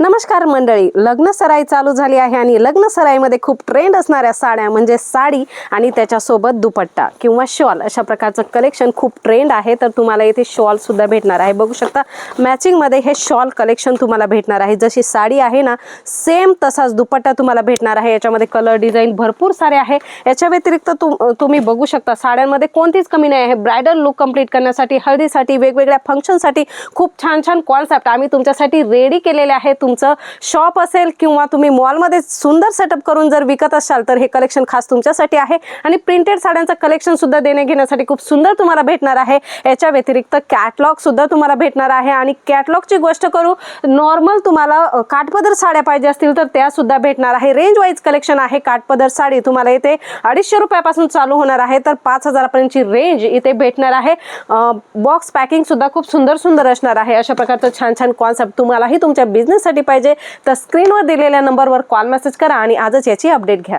नमस्कार मंडळी, लग्न सराई चालू झाली आहे आणि लग्न सराईमध्ये खूप ट्रेंड असणाऱ्या साड्या म्हणजे साडी आणि त्याच्यासोबत दुपट्टा किंवा शॉल अशा प्रकारचं कलेक्शन खूप ट्रेंड आहे. तर तुम्हाला इथे शॉल सुद्धा भेटणार आहे. बघू शकता मॅचिंग मध्ये हे शॉल कलेक्शन तुम्हाला भेटणार आहे. जशी साडी आहे ना सेम तसाच दुपट्टा तुम्हाला भेटणार आहे. याच्यामध्ये कलर डिझाईन भरपूर सारे आहे. याच्या व्यतिरिक्त तुम्ही बघू शकता साड्यांमध्ये कोणतीच कमी नाही आहे. ब्रायडल लुक कंप्लीट करण्यासाठी, हळदीसाठी, वेगवेगळ्या फंक्शनसाठी खूप छान छान कॉन्सेप्ट आम्ही तुमच्यासाठी रेडी केलेले आहेत. तुमचं शॉप असेल किंवा तुम्ही मॉलमध्ये सुंदर सेटअप करून जर विकत असाल तर हे कलेक्शन खास तुमच्यासाठी आहे. आणि प्रिंटेड साड्यांचं कलेक्शन सुद्धा देणे घेण्यासाठी खूप सुंदर तुम्हाला भेटणार आहे. याच्या व्यतिरिक्त कॅटलॉग सुद्धा तुम्हाला भेटणार आहे. आणि कॅटलॉगची गोष्ट करू, नॉर्मल तुम्हाला काठपदर साड्या पाहिजे असतील तर त्या सुद्धा भेटणार आहे. रेंज वाईज कलेक्शन आहे. काठपदर साडी तुम्हाला इथे 250 रुपयापासून चालू होणार आहे तर 5000 पर्यंतची रेंज इथे भेटणार आहे. बॉक्स पॅकिंग सुद्धा खूप सुंदर सुंदर असणार आहे. अशा प्रकारचं छान छान कॉन्सेप्ट तुम्हालाही तुमच्या बिझनेससाठी पाहिजे तर स्क्रीनवर दिलेल्या नंबरवर कॉल मेसेज करा आणि आजच याची अपडेट घ्या.